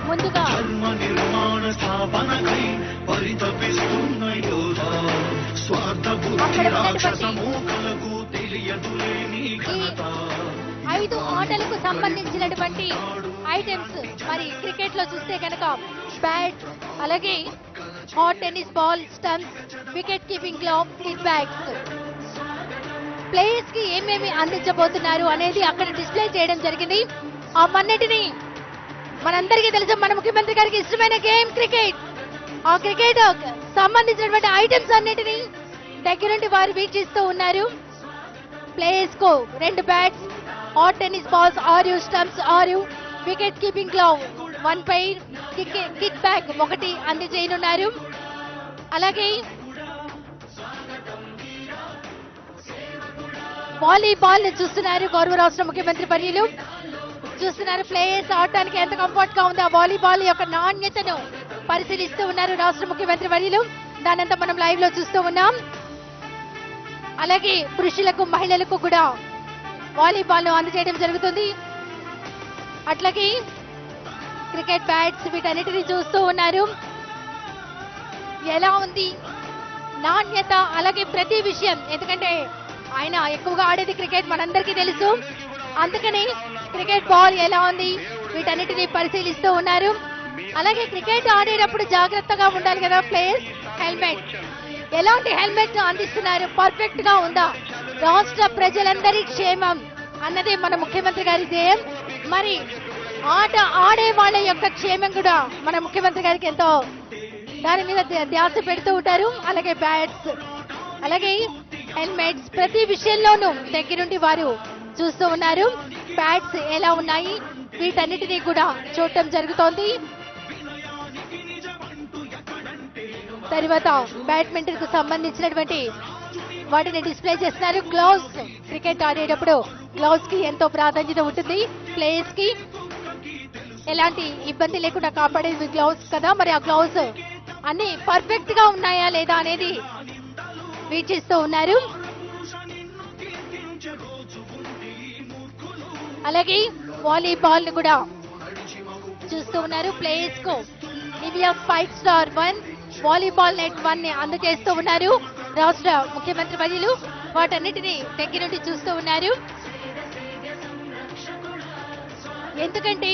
ముందుగా ఐదు ఆటలకు సంబంధించినటువంటి ఐటమ్స్ మరి క్రికెట్ లో చూస్తే కనుక బ్యాట్, అలాగే hard tennis ball, stumps, wicket keeping glove, kit bags. Players కి ఏమేమి అందించబోతున్నారు అనేది అక్కడ డిస్ప్లే చేయడం జరిగింది. అవన్నిటిని మనందరికీ తెలుసు, మన ముఖ్యమంత్రి గారికి ఇష్టమైన గేమ్ క్రికెట్. ఆ క్రికెట్ సంబంధించినటువంటి ఐటమ్స్ అన్నిటినీ దగ్గరుండి వారు వీక్షిస్తూ ఉన్నారు. ప్లేయర్స్ కు 2 bats, hard tennis balls 6, stumps 6, wicket keeping glove 1 pair, kit bag 1 అందజేయనున్నారు. అలాగే వాలీబాల్ ని చూస్తున్నారు గౌరవ రాష్ట్ర ముఖ్యమంత్రి వర్యులు. చూస్తున్నారు ప్లేయర్స్ ఆడటానికి ఎంత కంఫర్ట్ గా ఉంది. ఆ వాలీబాల్ యొక్క నాణ్యతను పరిశీలిస్తూ ఉన్నారు రాష్ట్ర ముఖ్యమంత్రి వర్యులు. దానంతా మనం లైవ్ లో చూస్తూ ఉన్నాం. అలాగే పురుషులకు మహిళలకు కూడా వాలీబాల్ ను అందజేయడం జరుగుతుంది. అట్లాగే క్రికెట్ బ్యాట్స్ వీటన్నిటిని చూస్తూ ఉన్నారు. ఎలా ఉంది నాణ్యత, అలాగే ప్రతి విషయం, ఎందుకంటే ఆయన ఎక్కువగా ఆడేది క్రికెట్ మనందరికీ తెలుసు. అందుకని క్రికెట్ బాల్ ఎలా ఉంది వీటన్నిటిని పరిశీలిస్తూ ఉన్నారు. అలాగే క్రికెట్ ఆడేటప్పుడు జాగ్రత్తగా ఉండాలి కదా ప్లేయర్స్. హెల్మెట్, ఎలాంటి హెల్మెట్ అందిస్తున్నారు, పర్ఫెక్ట్ గా ఉందా? రాష్ట్ర ప్రజలందరి క్షేమం అన్నది మన ముఖ్యమంత్రి గారి ధ్యేయం. మరి ఆట ఆడే వాళ్ళ యొక్క క్షేమం కూడా మన ముఖ్యమంత్రి గారికి ఎంతో దాని మీద ధ్యాస పెడుతూ ఉంటారు. అలాగే బ్యాట్స్, అలాగే హెల్మెట్స్, ప్రతి విషయంలోనూ దగ్గరుండి వారు చూస్తూ ఉన్నారు. బ్యాట్స్ ఎలా ఉన్నాయి వీటన్నిటినీ కూడా చూడటం జరుగుతోంది. తర్వాత బ్యాడ్మింటన్ కు సంబంధించినటువంటి వాటిని డిస్ప్లే చేస్తున్నారు. గ్లౌస్, క్రికెట్ ఆడేటప్పుడు గ్లౌస్ కి ఎంతో ప్రాధాన్యత ఉంటుంది. ప్లేయర్స్ కి ఎలాంటి ఇబ్బంది లేకుండా కాపాడేది గ్లౌస్ కదా. మరి ఆ గ్లౌస్ అన్ని పర్ఫెక్ట్ గా ఉన్నాయా లేదా అనేది వీక్షిస్తూ ఉన్నారు. అలాగే వాలీబాల్ ను కూడా చూస్తూ ఉన్నారు. ప్లేయర్స్ కు Nivea spike star 1, volleyball net 1 అందజేస్తూ ఉన్నారు రాష్ట్ర ముఖ్యమంత్రి వర్యులు. వాటన్నిటిని దగ్గర నుండి చూస్తూ ఉన్నారు. ఎందుకంటే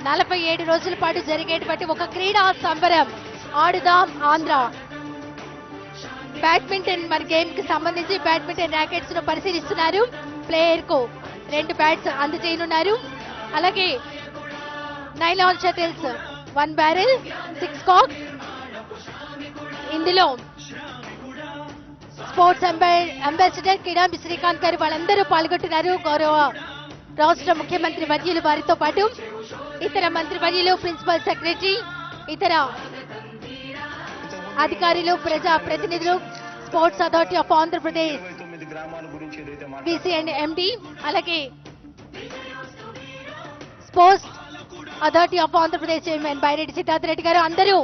47 రోజుల పాటు జరిగేటువంటి ఒక క్రీడా సంబరం ఆడుదాం ఆంధ్ర. బ్యాడ్మింటన్ మరి గేమ్ కి సంబంధించి బ్యాడ్మింటన్ ర్యాకెట్స్ ను పరిశీలిస్తున్నారు. ప్లేయర్ కు 2 బ్యాట్స్ అందజేయనున్నారు. అలాగే నైలాన్ షటిల్స్ 1 బ్యారెల్, 6 కాక్. ఇందులో స్పోర్ట్స్ అంబాసిడర్ కిడాంబి శ్రీకాంత్ గారు వాళ్ళందరూ పాల్గొంటున్నారు. గౌరవ రాష్ట్ర ముఖ్యమంత్రి వర్యులు వారితో పాటు ఇతర మంత్రి వర్యులు, ప్రిన్సిపల్ సెక్రటరీ, ఇతర అధికారులు, ప్రజా ప్రతినిధులు, sports authority of Andhra Pradesh VC and MD, అలాగే sports authority of Andhra Pradesh chairman Byreddy Siddhartha Reddy గారు అందరూ